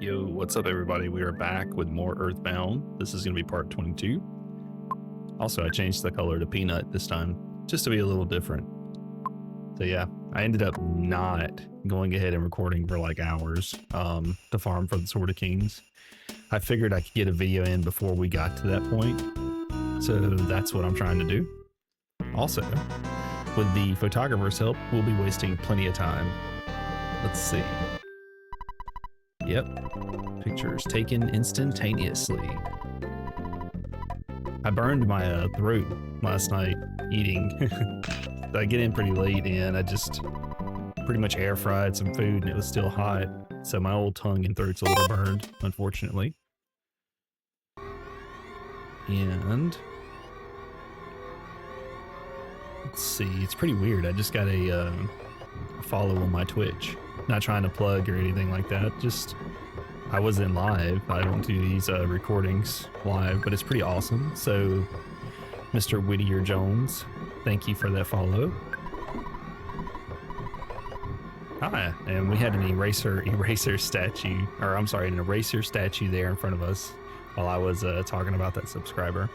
Yo, what's up everybody? We are back with more Earthbound. This is going to be part 22. Also, I changed the color to peanut this time, just to be a little different. So yeah, I ended up not going ahead and recording for like hours to farm for the Sword of Kings. I figured I could get a video in before we got to that point. So that's what I'm trying to do. Also, with the photographer's help, we'll be wasting plenty of time. Let's see. Yep, pictures taken instantaneously. I burned my throat last night eating. I get in pretty late and I just pretty much air fried some food and it was still hot. So my old tongue and throat's a little burned, unfortunately. And let's see, it's pretty weird. I just got a follow on my Twitch. Not trying to plug or anything like that, just I wasn't live. I don't do these recordings live, but it's pretty awesome. So Mr. Whittier Jones, thank you for that follow. Hi, and we had an eraser statue, or I'm sorry, an eraser statue there in front of us while I was talking about that subscriber,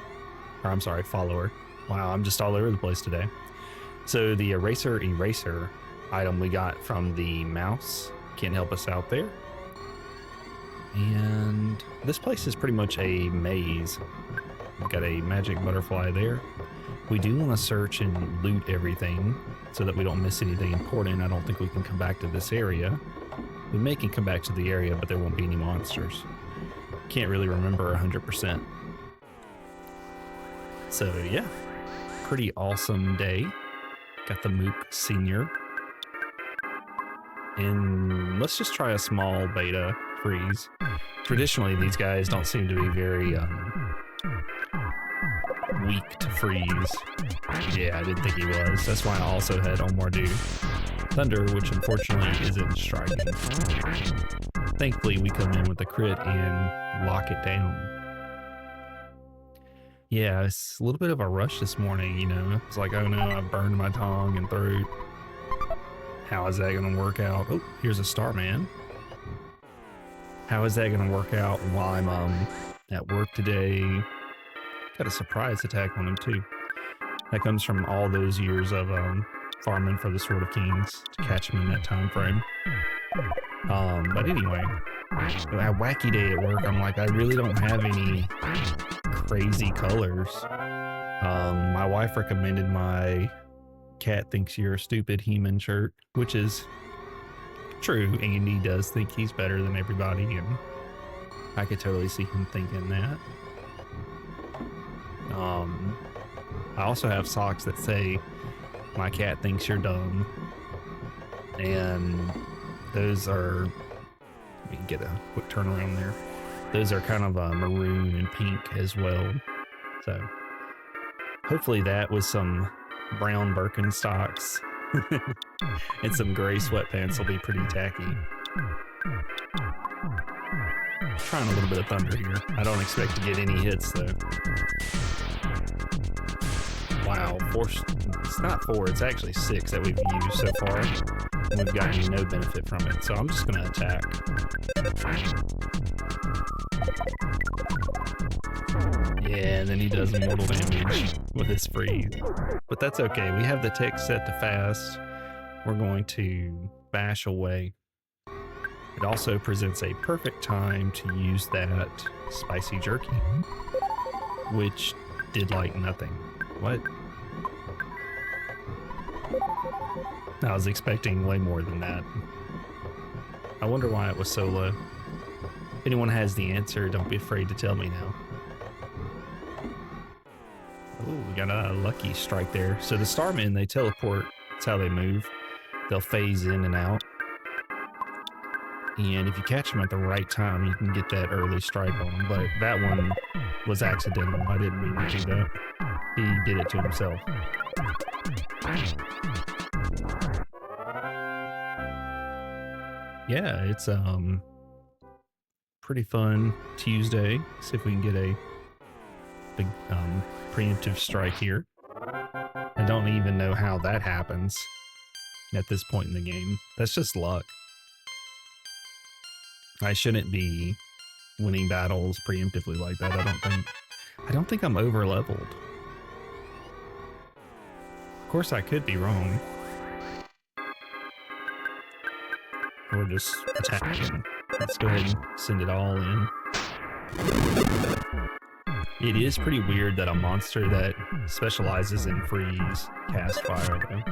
or I'm sorry, follower. Wow, I'm just all over the place today. So the eraser item we got from the mouse can't help us out there. And this place is pretty much a maze. We've got a magic butterfly there. We do want to search and loot everything so that we don't miss anything important. I don't think we can come back to this area. We may can come back to the area, but there won't be any monsters. Can't really remember 100%. So yeah, pretty awesome day. Got the Mook Senior. And let's just try a small beta freeze. Traditionally, these guys don't seem to be very weak to freeze. Yeah, I didn't think he was. That's why I also had Omar do Thunder, which unfortunately isn't striking. Thankfully, we come in with a crit and lock it down. Yeah, it's a little bit of a rush this morning, you know. It's like, oh no, I burned my tongue and throat. How is that going to work out? Oh, here's a Starman. How is that going to work out while I'm at work today? Got a surprise attack on him too. That comes from all those years of farming for the Sword of Kings to catch him in that time frame. But anyway, a wacky day at work. I'm like, I really don't have any crazy colors. My wife recommended my cat thinks you're a stupid He-Man shirt, which is true. Andy does think he's better than everybody, and I could totally see him thinking that. I also have socks that say my cat thinks you're dumb, and those are, let me get a quick turnaround there. Those are kind of maroon and pink as well. So hopefully that was some brown Birkenstocks and some gray sweatpants will be pretty tacky. Trying a little bit of thunder here. I don't expect to get any hits though. Wow, it's not 4, it's actually 6 that we've used so far. And we've gotten no benefit from it, so I'm just gonna attack. Yeah, and then he does mortal damage with his freeze. But that's okay, we have the tick set to fast. We're going to bash away. It also presents a perfect time to use that spicy jerky, which did like nothing. What? I was expecting way more than that. I wonder why it was so low. If anyone has the answer, don't be afraid to tell me now. Oh, we got a lucky strike there. So the Starmen, they teleport. That's how they move. They'll phase in and out. And if you catch them at the right time, you can get that early strike on them. But that one was accidental. I didn't mean to do that. He did it to himself. Yeah, it's pretty fun Tuesday. See if we can get a big preemptive strike here. I don't even know how that happens at this point in the game. That's just luck. I shouldn't be winning battles preemptively like that, I don't think. I don't think I'm over leveled. Of course, I could be wrong. Or just attacking. Let's go ahead and send it all in. It is pretty weird that a monster that specializes in freeze cast fire, though.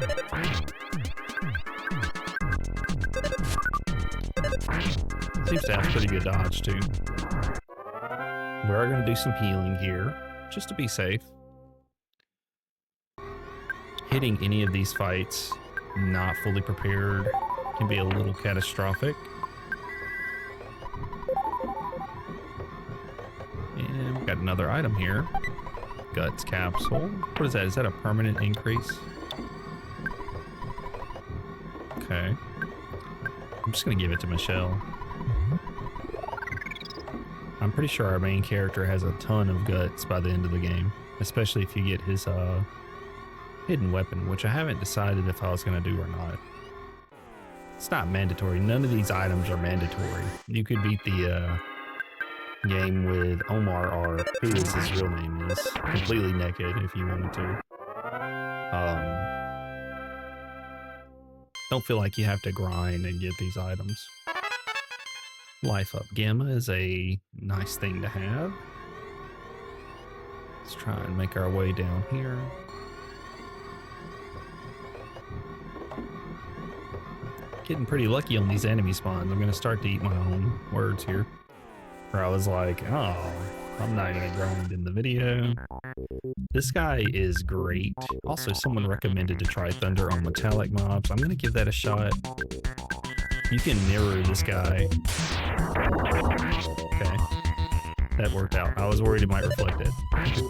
Seems to have pretty good dodge, too. We are going to do some healing here, just to be safe. Hitting any of these fights not fully prepared can be a little catastrophic. And we've got another item here. Guts capsule. What is that? Is that a permanent increase? Okay. I'm just going to give it to Michelle. I'm pretty sure our main character has a ton of guts by the end of the game, especially if you get his hidden weapon, which I haven't decided if I was going to do or not. It's not mandatory. None of these items are mandatory. You could beat the game with Omar, or who is his real name is, completely naked if you wanted to. Don't feel like you have to grind and get these items. Life Up Gamma is a nice thing to have. Let's try and make our way down here. Getting pretty lucky on these enemy spawns. I'm going to start to eat my own words here. Where I was like, oh, I'm not going to grind in the video. This guy is great. Also, someone recommended to try Thunder on metallic mobs. I'm going to give that a shot. You can mirror this guy. Okay. That worked out. I was worried it might reflect it.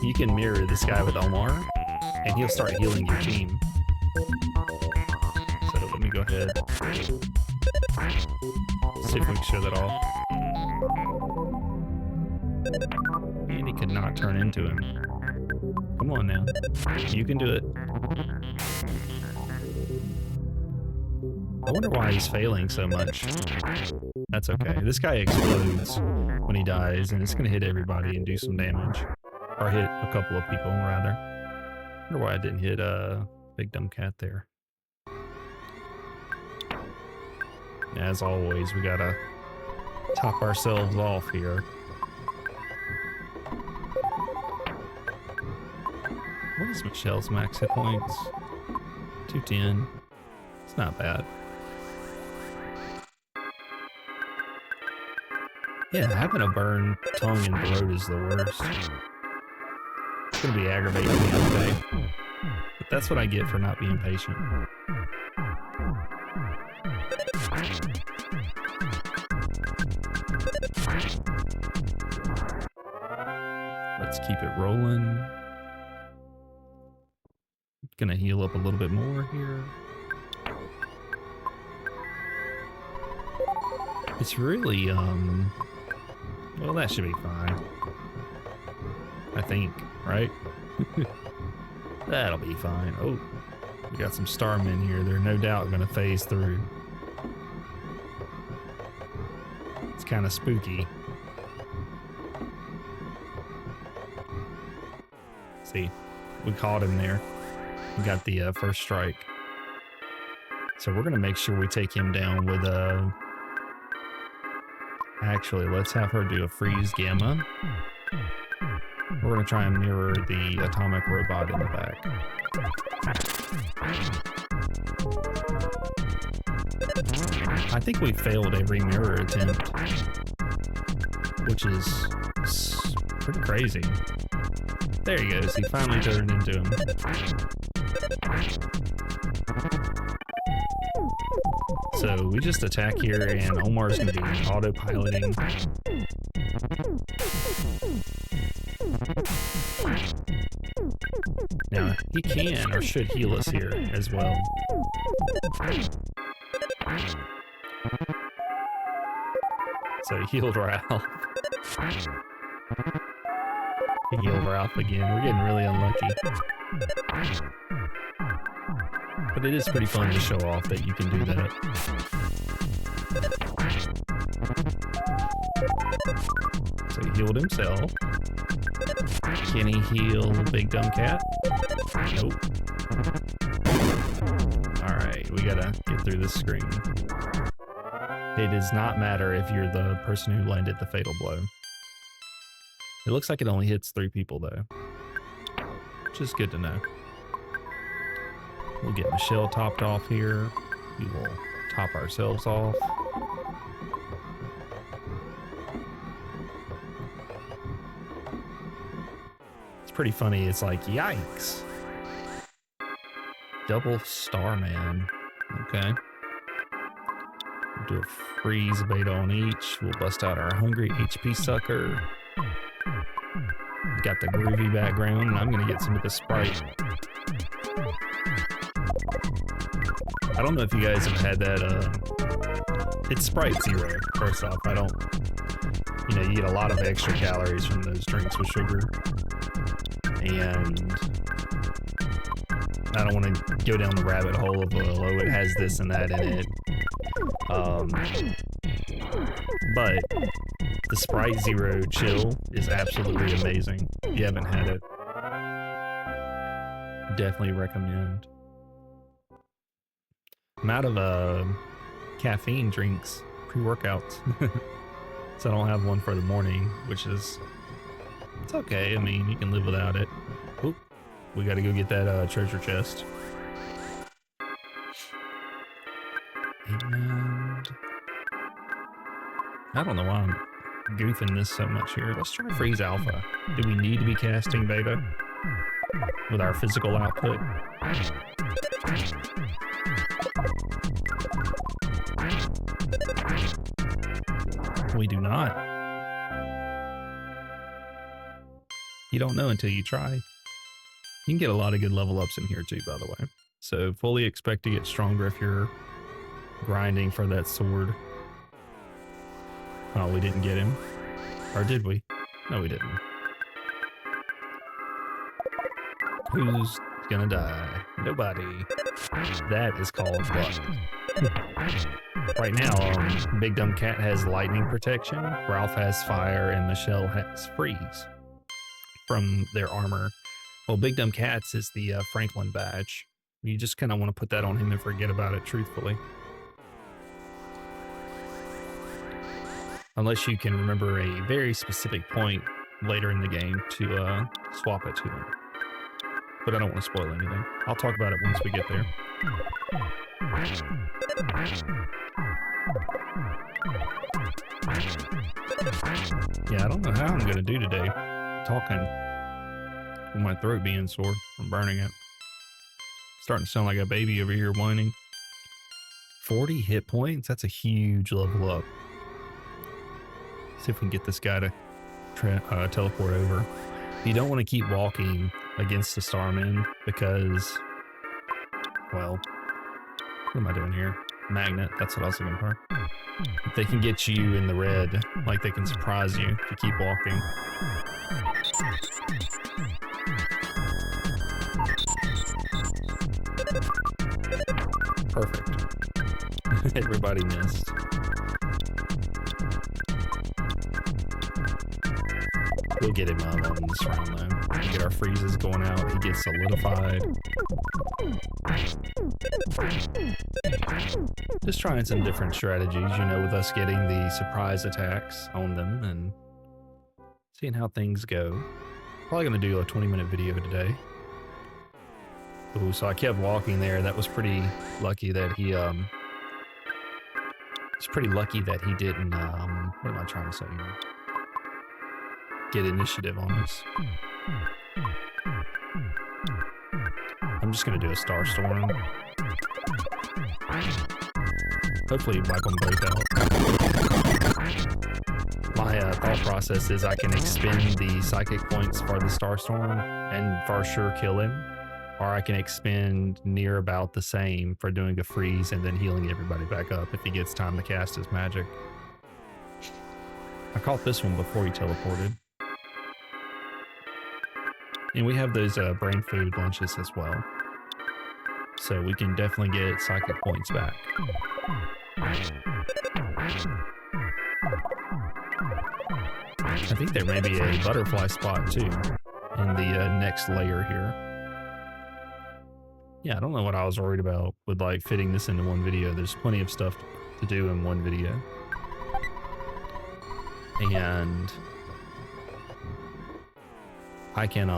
You can mirror this guy with Omar, and he'll start healing your team. So let me go ahead. See if we can show that off. And he could not turn into him. Come on now. You can do it. I wonder why he's failing so much. That's okay. This guy explodes when he dies, and it's going to hit everybody and do some damage. Or hit a couple of people, rather. I wonder why I didn't hit Big Dumb Cat there. As always, we gotta top ourselves off here. What is Michelle's max hit points? 210. It's not bad. Yeah, having a burned tongue and throat is the worst. It's gonna be aggravating the other day. But that's what I get for not being patient. Let's keep it rolling. Gonna heal up a little bit more here. It's really, well, that should be fine. I think, right? That'll be fine. Oh, we got some Starmen here. They're no doubt gonna phase through. It's kind of spooky. See, we caught him there. We got the first strike. So we're gonna make sure we take him down with actually, let's have her do a freeze gamma. We're gonna try and mirror the atomic robot in the back. I think we failed every mirror attempt, which is pretty crazy. There he goes. He finally turned into him. So we just attack here, and Omar's going to be autopiloting. Now, he can or should heal us here as well. So he healed Ralph. He healed Ralph again. We're getting really unlucky. But it is pretty fun to show off that you can do that. So he healed himself. Can he heal Big Dumb Cat? Nope. Alright, we gotta get through this screen. It does not matter if you're the person who landed the fatal blow. It looks like it only hits 3 people though, which is good to know. We'll get Michelle topped off here. We will top ourselves off. It's pretty funny. It's like, yikes. Double Starman. Okay. We'll do a freeze beta on each. We'll bust out our hungry HP sucker. Got the groovy background, and I'm gonna get some of the Sprite. I don't know if you guys have had that, it's Sprite Zero, first off. I don't, you know, you get a lot of extra calories from those drinks with sugar. And I don't want to go down the rabbit hole of, oh, it has this and that in it. But the Sprite Zero Chill is absolutely amazing. If you haven't had it, definitely recommend. I'm out of caffeine drinks, pre-workouts. So I don't have one for the morning, which is, it's okay. I mean, you can live without it. Oop, we got to go get that treasure chest. And I don't know why I'm goofing this so much here. Let's try freeze alpha. Do we need to be casting beta with our physical output? We do not. You don't know until you try. You can get a lot of good level ups in here too, by the way. So fully expect to get stronger if you're grinding for that sword. Oh, we didn't get him. Or did we? No, we didn't. Who's gonna die? Nobody. That is called luck. Right now, Big Dumb Cat has lightning protection, Ralph has fire, and Michelle has freeze from their armor. Well, Big Dumb Cat's is the Franklin badge. You just kind of want to put that on him and forget about it, truthfully. Unless you can remember a very specific point later in the game to swap it to him. But I don't want to spoil anything. I'll talk about it once we get there. Yeah, I don't know how I'm going to do today. Talking with my throat being sore from burning it. Starting to sound like a baby over here whining. 40 hit points? That's a huge level up. See if we can get this guy to teleport over. You don't want to keep walking against the Starmen because, well, what am I doing here? Magnet, that's what I was looking for. If they can get you in the red, like they can surprise you if you keep walking. Perfect. Everybody missed. We'll get him on this round though. Get our freezes going out. He gets solidified. Just trying some different strategies, you know, with us getting the surprise attacks on them and seeing how things go. Probably gonna do a 20-minute video today. Ooh, so I kept walking there. That was pretty lucky that he it's pretty lucky that he didn't what am I trying to say here? Get initiative on us. I'm just gonna do a star storm. Hopefully wipe them both out. My thought process is I can expend the psychic points for the star storm and for sure kill him, or I can expend near about the same for doing a freeze and then healing everybody back up if he gets time to cast his magic. I caught this one before he teleported. And we have those brain food lunches as well. So we can definitely get psychic points back. I think there may be a butterfly spot too in the next layer here. Yeah, I don't know what I was worried about with like fitting this into one video. There's plenty of stuff to do in one video. And I can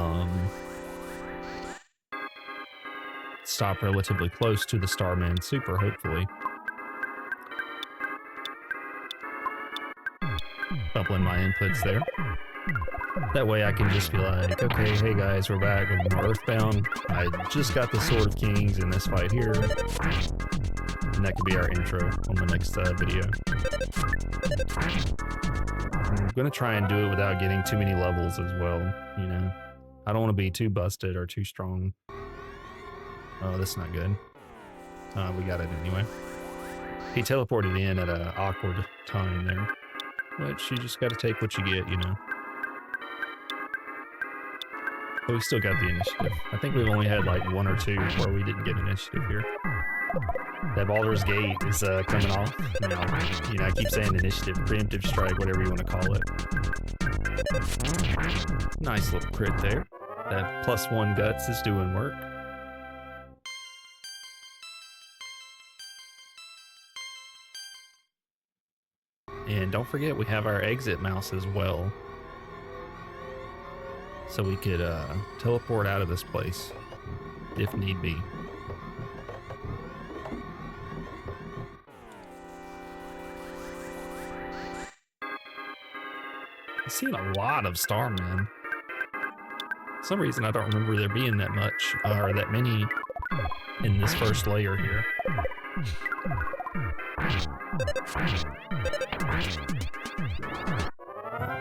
stop relatively close to the Starmen Super, hopefully. Bumping my inputs there. That way I can just be like, okay, hey guys, we're back with more Earthbound. I just got the Sword of Kings in this fight here. And that could be our intro on the next video. I'm gonna try and do it without getting too many levels as well, you know. I don't want to be too busted or too strong. Oh, that's not good. We got it anyway. He teleported in at an awkward time there. But you just gotta take what you get, you know. But we still got the initiative. I think we've only had like one or two where we didn't get initiative here. That Baldur's Gate is coming off. Now, you know, I keep saying initiative, preemptive strike, whatever you want to call it. Nice little crit there. That +1 guts is doing work. And don't forget, we have our exit mouse as well. So we could teleport out of this place if need be. I've seen a lot of Starmen. For some reason I don't remember there being that much or that many in this first layer here.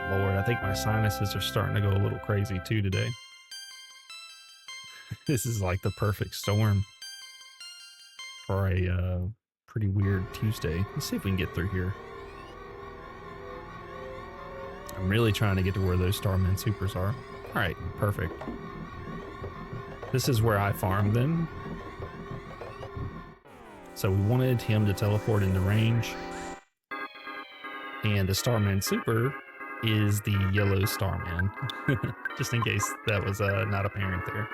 Oh, Lord, I think my sinuses are starting to go a little crazy too today. This is like the perfect storm for a pretty weird Tuesday. Let's see if we can get through here. I'm really trying to get to where those Starmen Supers are. All right, perfect. This is where I farmed them. So we wanted him to teleport into range. And the Starmen Super is the yellow Starman. Just in case that was not apparent there.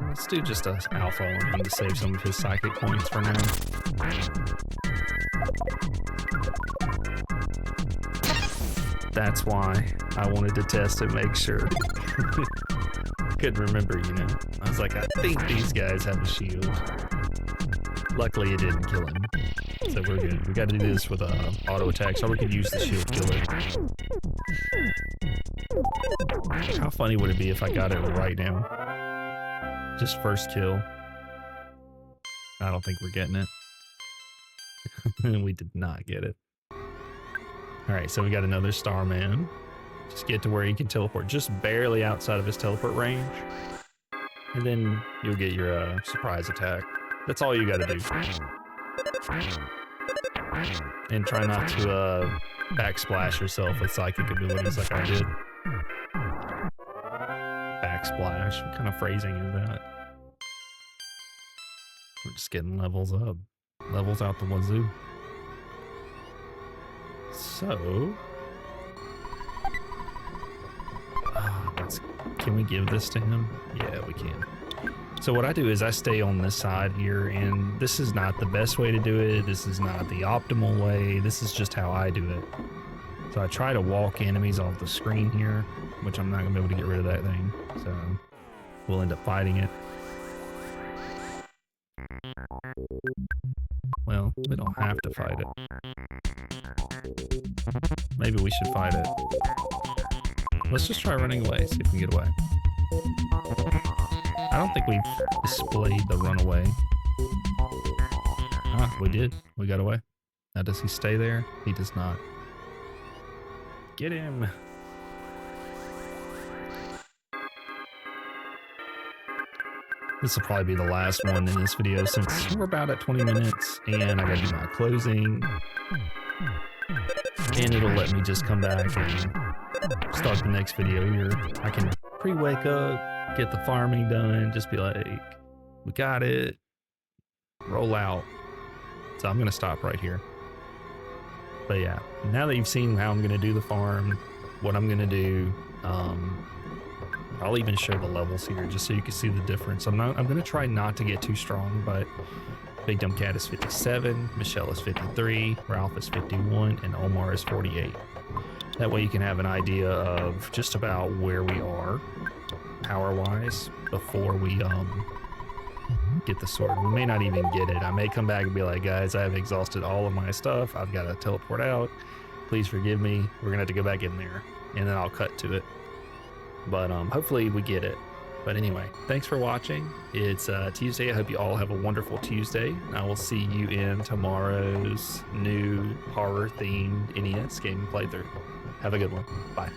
Let's do just an alpha on him to save some of his psychic points for now. That's why I wanted to test and make sure. Couldn't remember, you know. I was like, I think these guys have a shield. Luckily, it didn't kill him. So we're good. We got to do this with auto attack, so we could use the shield killer. How funny would it be if I got it right now? Just first kill. I don't think we're getting it. We did not get it. Alright, so we got another Starman. Just get to where he can teleport just barely outside of his teleport range. And then you'll get your surprise attack. That's all you gotta do. And try not to backsplash yourself with psychic abilities like I did. Backsplash? What kind of phrasing is that? We're just getting levels up. Levels out the wazoo. So... can we give this to him? Yeah, we can. So what I do is I stay on this side here, and this is not the best way to do it. This is not the optimal way. This is just how I do it. So I try to walk enemies off the screen here, which I'm not going to be able to get rid of that thing. So we'll end up fighting it. Well, we don't have to fight it. Maybe we should fight it. Let's just try running away, see if we can get away. I don't think we've displayed the runaway. Ah, we did. We got away. Now, does he stay there? He does not. Get him! This will probably be the last one in this video since we're about at 20 minutes and I gotta do my closing. And it'll let me just come back and start the next video here. I can pre-wake up, get the farming done, just be like, we got it, roll out. So I'm gonna stop right here. But yeah, now that you've seen how I'm going to do the farm, what I'm going to do, I'll even show the levels here just so you can see the difference. I'm going to try not to get too strong, but Big Dumb Cat is 57, Michelle is 53, Ralph is 51, and Omar is 48. That way you can have an idea of just about where we are power-wise before we get the sword. We may not even get it. I may come back and be like, guys, I've exhausted all of my stuff. I've got to teleport out. Please forgive me. We're gonna have to go back in there, and then I'll cut to it. But hopefully we get it. But anyway, thanks for watching. It's Tuesday. I hope you all have a wonderful Tuesday. I will see you in tomorrow's new horror-themed NES game playthrough. Have a good one. Bye.